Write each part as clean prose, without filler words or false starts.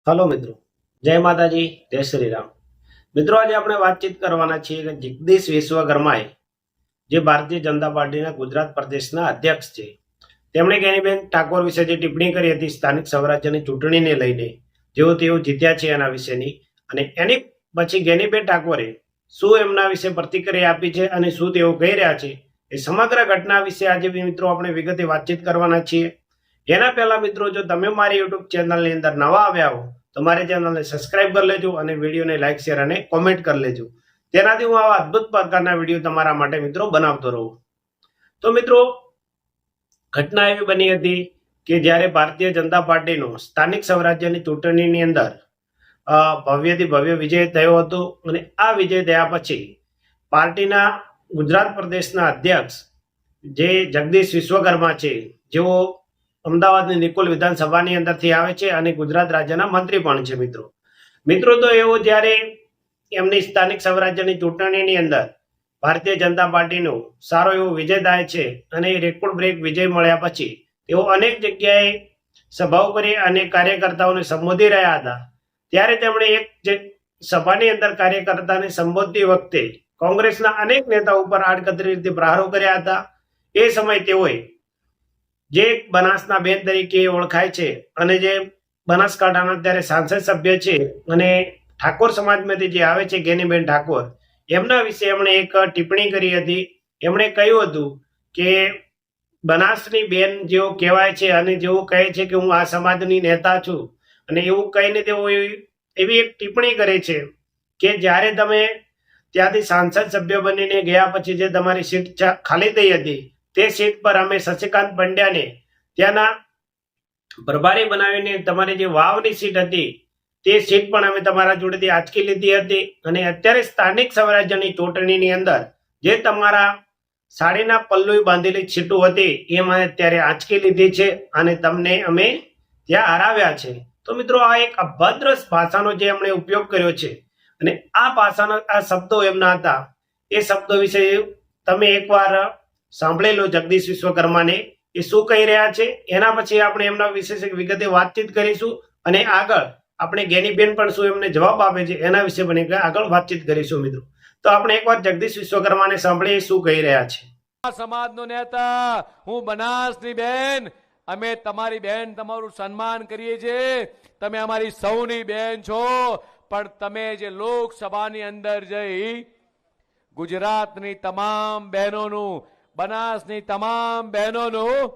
Hello મિત્રો, જય માતાજી, જય શ્રી રામ. મિત્રો, આજે આપણે વાતચીત કરવાના છીએ કે જગદીશ વિશ્વકર્માએ, જે ભારતીય જનતા પાર્ટીના ગુજરાત પ્રદેશના અધ્યક્ષ છે, તેમણે ગેનીબેન ઠાકોર વિશે જે ટિપ્પણી કરી હતી સ્થાનિક સ્વરાજ્યની ચૂંટણીને લઈને, જેઓ તેઓ જીત્યા છે એના વિશેની, અને એની પછી ગેનીબેન ઠાકોરે શું એમના વિશે પ્રતિક્રિયા આપી છે અને શું તેઓ કહી રહ્યા છે, એ સમગ્ર ઘટના વિશે આજે મિત્રો આપણે વિગતે વાતચીત કરવાના છીએ. એના પહેલા મિત્રો, જો તમે મારી યુટ્યુબ ચેનલની અંદર નવા આવ્યા હો તો મારી ચેનલને સબસ્ક્રાઇબ કરી લેજો અને વિડીયોને લાઈક, શેર અને કોમેન્ટ કરી લેજો. તેનાથી હું આવા અદ્ભુત પ્રકારના વિડીયો તમારા માટે મિત્રો બનાવતો રહું. તો મિત્રો, ઘટના એવી બની હતી કે જ્યારે ભારતીય જનતા પાર્ટીનો સ્થાનિક સ્વરાજ્યની ચૂંટણીની અંદર ભવ્યથી ભવ્ય વિજય થયો હતો, અને આ વિજય થયા પછી પાર્ટીના ગુજરાત પ્રદેશના અધ્યક્ષ જે જગદીશ વિશ્વકર્મા છે, જેઓ અમદાવાદની નિકોલ વિધાનસભાની અંદરથી આવે છે અને ગુજરાત રાજ્યના મંત્રી પણ છે. મિત્રો તો એવો જ્યારે એમની સ્થાનિક સ્વરાજ્યની ચૂંટણીની અંદર ભારતીય જનતા પાર્ટીનો સારો એવો વિજય થાય છે અને રેકોર્ડ બ્રેક વિજય મળ્યા પછી તેઓ અનેક જગ્યાએ સભાઓ કરી અને કાર્યકર્તાઓને સંબોધી રહ્યા હતા. ત્યારે તેમણે એક સભાની અંદર કાર્યકર્તાને સંબોધતી વખતે કોંગ્રેસના અનેક નેતાઓ ઉપર આડકતરી રીતે પ્રહારો કર્યા હતા. એ સમયે તેઓએ જે બનાસના બેન તરીકે ઓળખાય છે અને જે બનાસકાંઠાના અત્યારે સાંસદ સભ્ય છે અને ઠાકોર સમાજમાંથી જે આવે છે ગેનીબેન ઠાકોર, એમના વિશે એમણે એક ટિપ્પણી કરી હતી. એમણે કહ્યું હતું કે બનાસની બેન જેઓ કહેવાય છે અને જેઓ કહે છે કે હું આ સમાજની નેતા છું, અને એવું કહીને તેઓ એવી એક ટિપ્પણી કરે છે કે જ્યારે તમે ત્યાંથી સાંસદ સભ્ય બનીને ગયા પછી જે તમારી સીટ ખાલી થઈ હતી, તે સીટ પર અમે શશિકાંત પંડ્યાને ત્યાંના પ્રભારી બનાવીને તમારી જે વાવની સીટ હતી તે સીટ પણ અમે તમારા જોડેથી આંચકી લીધી હતી, અને અત્યારે સ્થાનિક સ્વરાજ્યની ચૂંટણીની અંદર જે તમારા સાડીના પલ્લુએ બાંધેલી સીટો હતી એમાં અત્યારે આંચકી લીધી છે અને તમને અમે ત્યાં હરાવ્યા છે. તો મિત્રો, આ એક અભદ્ર ભાષાનો જે એમણે ઉપયોગ કર્યો છે, અને આ ભાષાના આ શબ્દો એમના હતા, એ શબ્દો વિશે તમે એકવાર સાંભળી લો. જગદીશ વિશ્વકર્માને એ શું કહી રહ્યા છે, એના પછી આપણે એમના વિશે વિગતે વાતચીત કરીશું, અને આગળ આપણે ગેનીબેન પણ શું એમને જવાબ આપે છે એના વિશે પણ આગળ વાતચીત કરીશું. મિત્રો, તો આપણે એકવાર જગદીશ વિશ્વકર્માને સાંભળીએ શું કહી રહ્યા છે. સમાજનો નેતા હું બનાસની બેન, અમે તમારી બેન તમારું સન્માન કરીએ છીએ, તમે અમારી સૌની બેન છો, પણ તમે જે લોકસભાની અંદર જઈ ગુજરાતની તમામ બહેનોનું, બનાસની તમામ બહેનોનું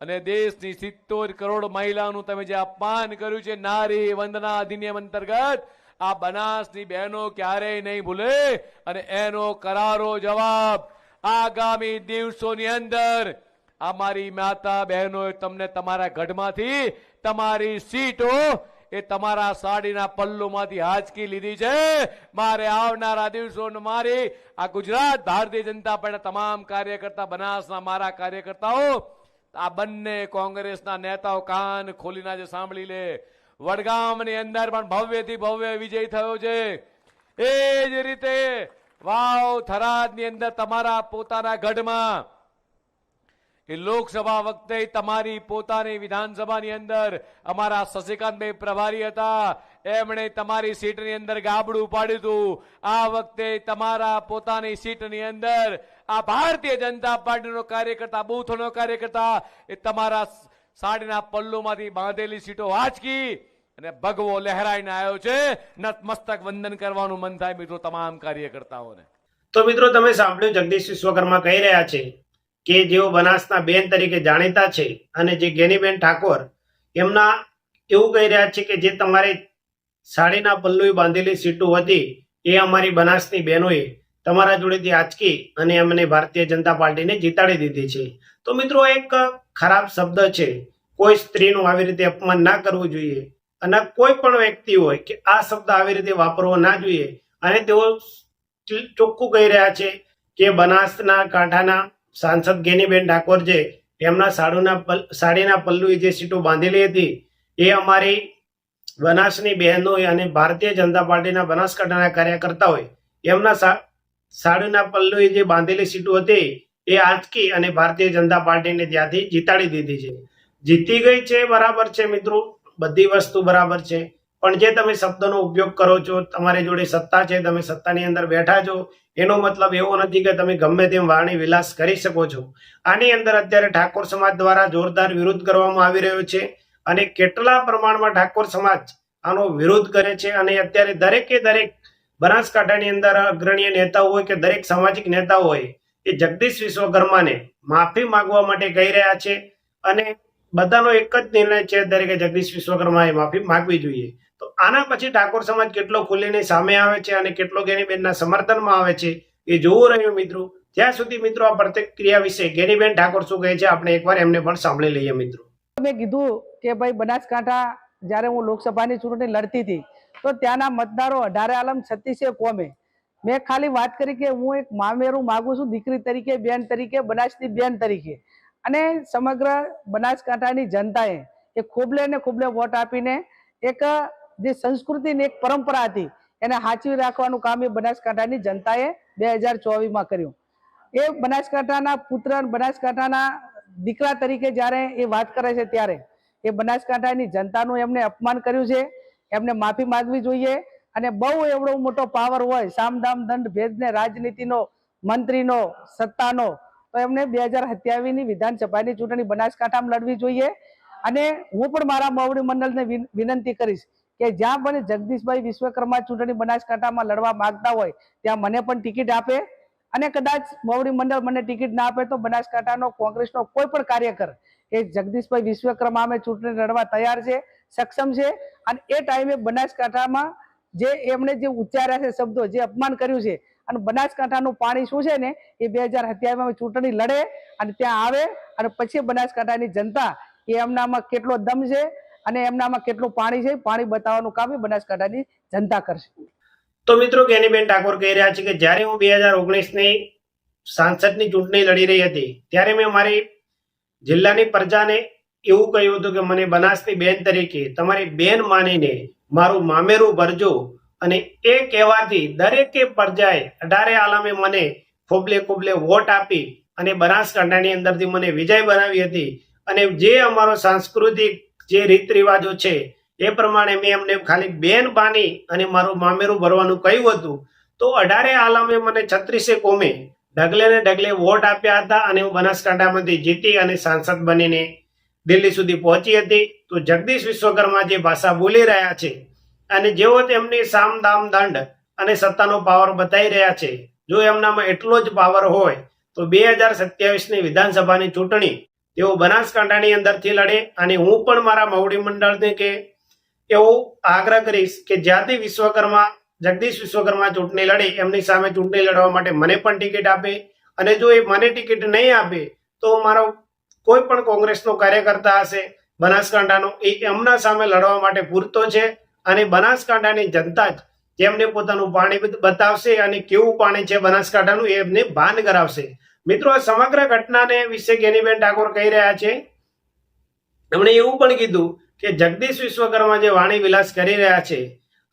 અને દેશની 70 કરોડ મહિલાઓનું તમે જે અપમાન કર્યું છે નારી વંદના અધિનિયમ અંતર્ગત, આ બનાસની બહેનો ક્યારેય નહીં ભૂલે, અને એનો કરારો જવાબ આગામી દિવસોની અંદર અમારી માતા બહેનોએ તમને તમારા ગઢમાંથી તમારી સીટો એ તમારા સાડીના પલ્લુમાંથી હાંચકી લીધી છે. મારે આવનારા દિવસોમાં મારી આ ગુજરાત ભારતીય જનતા પાર્ટીના તમામ કાર્યકર્તા, બનાસના મારા કાર્યકર્તાઓ, આ બંને કોંગ્રેસના નેતાઓ કાન ખોલીને આજે સાંભળી લે. વડગામની અંદર પણ ભવ્યથી ભવ્ય વિજય થયો છે. એ જ રીતે વાવ થરાદની અંદર તમારા પોતાના ગઢમાં એ લોકસભા વખતે તમારી પોતાની વિધાનસભાની અંદર અમારા શશિકાંતભાઈ પ્રભારી હતા, એમણે તમારી સીટની અંદર ગાબડું પાડ્યું હતું. આ વખતે તમારા પોતાની સીટની અંદર આ ભારતીય જનતા પાર્ટીનો કાર્યકર્તા, બૂથનો કાર્યકર્તા, એ તમારા સાડીના પલ્લુમાંથી બાંધેલી સીટો વાંચકી અને ભગવો લહેરાઈને આવ્યો છે. નતમસ્તક વંદન કરવાનું મન થાય મિત્રો તમામ કાર્યકર્તાઓને. તો મિત્રો, તમે સાંભળ્યું જગદીશ વિશ્વકર્મા કહી રહ્યા છે કે જેઓ બનાસના બેન તરીકે જાણીતા છે, અને જે ગેનીબેન ઠાકોર એમના એવું કહી રહ્યા છે કે જે તમારી સાડીના પલ્લુએ બાંધેલી સીટો હતી એ અમારી બનાસની બહેનોએ તમારા જોડેથી આંચકી અને અમને ભારતીય જનતા પાર્ટીને જીતાડી દીધી છે. તો મિત્રો, એક ખરાબ શબ્દ છે. કોઈ સ્ત્રીનું આવી રીતે અપમાન ના કરવું જોઈએ, અને કોઈ પણ વ્યક્તિ હોય કે આ શબ્દ આવી રીતે વાપરવો ના જોઈએ. અને તેઓ ચોખ્ખું કહી રહ્યા છે કે બનાસના કાંઠાના સાંસદ ગેનીબેન ઠાકોર છે, એમના સાડીના પલ્લુએ જે સીટો બાંધેલી હતી એ અમારી બનાસની બહેનોએ અને ભારતીય જનતા પાર્ટીના બનાસકાંઠાના કાર્યકર્તાઓએ એમના સાડીના પલ્લુએ જે બાંધેલી સીટો હતી એ આંચકી અને ભારતીય જનતા પાર્ટીને ત્યાંથી જીતાડી દીધી છે. જીતી ગઈ છે, બરાબર છે મિત્રો, બધી વસ્તુ બરાબર છે, પણ જે તમે શબ્દનો ઉપયોગ કરો છો, તમારી જોડે સત્તા છે, તમે સત્તાની અંદર બેઠા છો, એનો મતલબ એવો નથી કે તમે ગમે તેમ વાણી વિલાસ કરી શકો છો. આની અંદર અત્યારે ઠાકોર સમાજ દ્વારા જોરદાર વિરોધ કરવામાં આવી રહ્યો છે અને કેટલા પ્રમાણમાં ઠાકોર સમાજ આનો વિરોધ કરે છે. અને અત્યારે દરેકે દરેક બનાસકાંઠાની અંદર અગ્રણીય નેતાઓ હોય કે દરેક સામાજિક નેતાઓ હોય એ જગદીશ વિશ્વકર્માને માફી માંગવા માટે કહી રહ્યા છે. અને બધાનો એક જ નિર્ણય છે અત્યારે કે જગદીશ વિશ્વકર્માએ માફી માંગવી જોઈએ. તો આના પછી ઠાકોર સમાજ કેટલો ખુલીને સામે આવે છે અને કેટલો ગેનીબેનના સમર્થનમાં આવે છે એ જોવું રહ્યું મિત્રો. ત્યાં સુધી મિત્રો આ પ્રતિક્રિયા વિશે ગેનીબેન ઠાકોર શું કહે છે આપણે એકવાર એમને પણ સાંભળી લઈએ મિત્રો. મેં કીધું કે ભાઈ બનાસકાંઠા જ્યારે હું લોકસભાની ચૂંટણી લડતી હતી તો ત્યાંના મતદારો 18 આલમ 36 કોમે મેં ખાલી વાત કરી કે હું એક મામેરું માગું છું, દીકરી તરીકે, બેન તરીકે, બનાસની બેન તરીકે. અને સમગ્ર બનાસકાંઠાની જનતાએ એ ખોબલે ને ખોબલે વોટ આપીને એક જે સંસ્કૃતિ ને એક પરંપરા હતી એને સાચવી રાખવાનું કામ એ બનાસકાંઠાની જનતાએ 2024માં કર્યું. એ બનાસકાંઠાના પુત્ર, બનાસકાંઠાના દીકરા તરીકે જ્યારે એ વાત કરે છે ત્યારે એ બનાસકાંઠાની જનતાનું એમને અપમાન કર્યું છે. એમને માફી માંગવી જોઈએ. અને બહુ એવડો મોટો પાવર હોય, સામદામ દંડ ભેદને રાજનીતિનો, મંત્રીનો, સત્તાનો, તો એમને 2027ની વિધાનસભાની ચૂંટણી બનાસકાંઠામાં લડવી જોઈએ. અને હું પણ મારા મોવડી મંડળને વિનંતી કરીશ કે જ્યાં પણ જગદીશભાઈ વિશ્વકર્મા ચૂંટણી બનાસકાંઠામાં લડવા માંગતા હોય ત્યાં મને પણ ટિકિટ આપે. અને કદાચ મોવડી મંડળ મને ટિકિટ ના આપે તો બનાસકાંઠાનો કોંગ્રેસનો કોઈ પણ કાર્યકર એ જગદીશભાઈ વિશ્વકર્મા અમે ચૂંટણી લડવા તૈયાર છે, સક્ષમ છે. અને એ ટાઈમે બનાસકાંઠામાં જે એમણે જે ઉચ્ચાર્યા છે શબ્દો, જે અપમાન કર્યું છે, અને બનાસકાંઠાનું પાણી શું છે ને એ 2027માં ચૂંટણી લડે અને ત્યાં આવે અને પછી બનાસકાંઠાની જનતા એ એમનામાં કેટલો દમ છે અને એમનામાં કેટલું પાણી છે, પાણી બતાવવાનું કામ એ બનાસકાંઠાની જનતા કરશે. તો મિત્રો ગેનીબેન ઠાકોર કહી રહ્યા છે કે જ્યારે હું 2019ની સાંસદની ચૂંટણી લડી રહી હતી ત્યારે મેં મારી જિલ્લાની પ્રજાને એવું કહ્યું હતું કે મને બનાસની બેન તરીકે તમારી બેન માનીને મારું મામેરું ભરજો. અને એ કહેવાથી દરેકે પ્રજાએ 18 આલમે મને ખોબલે ખોબલે વોટ આપી અને બનાસકાંઠાની અંદરથી મને વિજય બનાવી હતી. અને જે અમારો સાંસ્કૃતિક જે રીત રિવાજો છે એ પ્રમાણે મેં એમને ખાલી બેન બાની અને મારું મામેરું ભરવાનું કહ્યું હતું. તો 18 આલમે મને 36 કોમે ઢગલે ને ઢગલે વોટ આપ્યા હતા અને હું બનાસકાંઠામાંથી જીતી અને સાંસદ બનીને દિલ્હી સુધી પહોંચી હતી. તો જગદીશ વિશ્વકર્મા જે ભાષા બોલી રહ્યા છે અને જેઓ તેમની સામ દામ દંડ અને સત્તાનો પાવર બતાવી રહ્યા છે, જો એમનામાં એટલો જ પાવર હોય તો 2027ની વિધાનસભાની ચૂંટણી તેઓ બનાસકાંઠાની અંદરથી લડે. અને હું પણ મારા મોવડી મંડળને કે એવો આગ્રહ કરીશ કે જ્યાંથી વિશ્વકર્મા, જગદીશ વિશ્વકર્મા ચૂંટણી લડે એમની સામે ચૂંટણી લડવા માટે મને પણ ટિકિટ આપે. અને જો એ મને ટિકિટ નહીં આપે તો મારો કોઈ પણ કોંગ્રેસનો કાર્યકર્તા હશે બનાસકાંઠાનો, એ એમના સામે લડવા માટે પૂરતો છે. અને બનાસકાંઠાની જનતા જ જેમને પોતાનું પાણી બતાવશે અને કેવું પાણી છે બનાસકાંઠાનું એ એમને ભાન કરાવશે. મિત્રો આ સમગ્ર ઘટનાને વિશે ગેનીબેન ઠાકોર કહી રહ્યા છે. એમણે એવું પણ કીધું કે જગદીશ વિશ્વકર્મા જે વાણી વિલાસ કરી રહ્યા છે,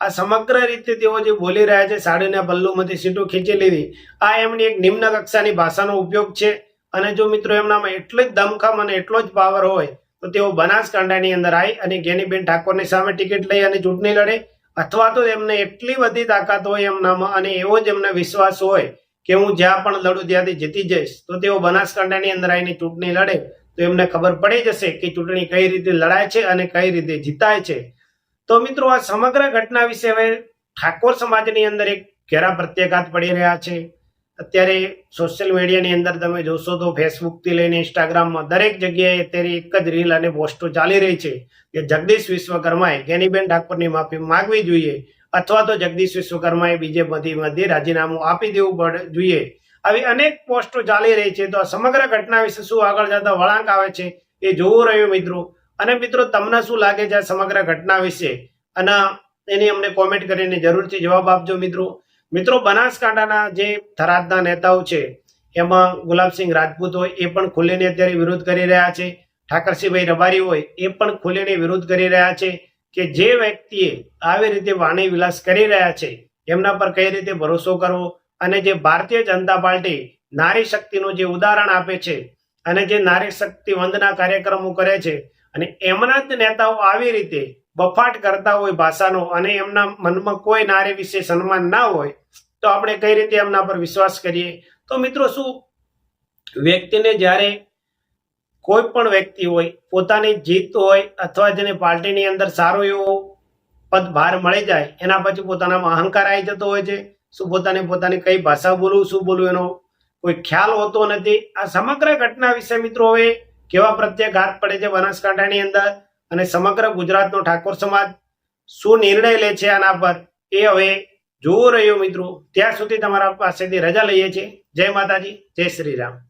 આ સમગ્ર રીતે તેઓ જે બોલી રહ્યા છે, સાડીના પલ્લુમાંથી સીટું ખીંચી લેવી, આ એમની એક નિમ્ન કક્ષાની ભાષાનો ઉપયોગ છે. અને જો મિત્રો એમનામાં એટલો જ દમખમ અને એટલો જ પાવર હોય તો તેઓ બનાસકાંઠાની અંદર આવી અને ગેનીબેન ઠાકોરની સામે ટિકિટ લઈ અને ચૂંટણી લડે. અથવા તો એમને એટલી બધી તાકાત હોય એમનામાં અને એવો જ એમને વિશ્વાસ હોય કે હું જ્યાં પણ લડું ત્યાંથી જીતી જઈશ, તો તેઓ બનાસકાંઠાની અંદર આવીને ચૂંટણી લડે તો એમને ખબર પડી જશે કે ચૂંટણી કઈ રીતે લડાય છે અને કઈ રીતે જીતાય છે. તો મિત્રો આ સમગ્ર ઘટના વિશે હવે ઠાકોર સમાજની અંદર એક ઘેરા પ્રત્યાઘાત પડી રહ્યા છે. અત્યારે સોશિયલ મીડિયાની અંદર તમે જોશો તો ફેસબુકથી લઈને ઇન્સ્ટાગ્રામમાં દરેક જગ્યાએ અત્યારે એક જ રીલ અને પોસ્ટો ચાલી રહી છે કે જગદીશ વિશ્વકર્માએ ગેનીબેન ઠાકોરની માફી માંગવી જોઈએ અથવા તો જગદીશ વિશ્વકર્માએ બીજેપીમાંથી રાજીનામું આપી દેવું જોઈએ. આવી અનેક પોસ્ટો ચાલી રહી છે. તો આ સમગ્ર ઘટના વિશે શું આગળ જતા વળાંક આવે છે એ જોવું રહ્યું મિત્રો. અને મિત્રો તમને શું લાગે છે આ સમગ્ર ઘટના વિશે, અને એની અમને કોમેન્ટ કરીને જરૂરથી જવાબ આપજો મિત્રો. મિત્રો બનાસકાંઠાના જે થરાદના નેતાઓ છે એમાં ગુલાબસિંહ રાજપૂત હોય એ પણ ખુલીને અત્યારે વિરોધ કરી રહ્યા છે. ઠાકરસિંહભાઈ રબારી હોય એ પણ ખુલીને વિરોધ કરી રહ્યા છે કે જે વ્યક્તિએ આવી રીતે વાણી વિલાસ કરી રહ્યા છે એમના પર કઈ રીતે ભરોસો કરવો. અને જે ભારતીય જનતા પાર્ટી નારી શક્તિનું જે ઉદાહરણ આપે છે અને જે નારી શક્તિ વંદના કાર્યક્રમો કરે છે અને એમના જ નેતાઓ આવી રીતે બફાટ કરતા હોય ભાષાનો અને એમના મનમાં કોઈ નારી વિશે સન્માન ના હોય તો આપણે કઈ રીતે એમના પર વિશ્વાસ કરીએ? તો મિત્રો, શું વ્યક્તિને જ્યારે કોઈ પણ વ્યક્તિ હોય પોતાની જીત હોય અથવા જેને પાર્ટીની અંદર સારો એવો પદ ભાર મળી જાય એના પછી પોતાનામાં અહંકાર આવી જતો હોય છે? શું પોતાની કઈ ભાષા બોલવું, શું બોલવું એનો કોઈ ખ્યાલ હોતો નથી? આ સમગ્ર ઘટના વિશે મિત્રો હવે કેવા પ્રત્યાઘાત પડે છે બનાસકાંઠાની અંદર અને સમગ્ર ગુજરાતનો ઠાકોર સમાજ શું નિર્ણય લે છે આના પર, એ હવે જોવું રહ્યું મિત્રો. ત્યાં સુધી તમારા પાસેથી રજા લઈએ છીએ. જય માતાજી, જય શ્રી રામ.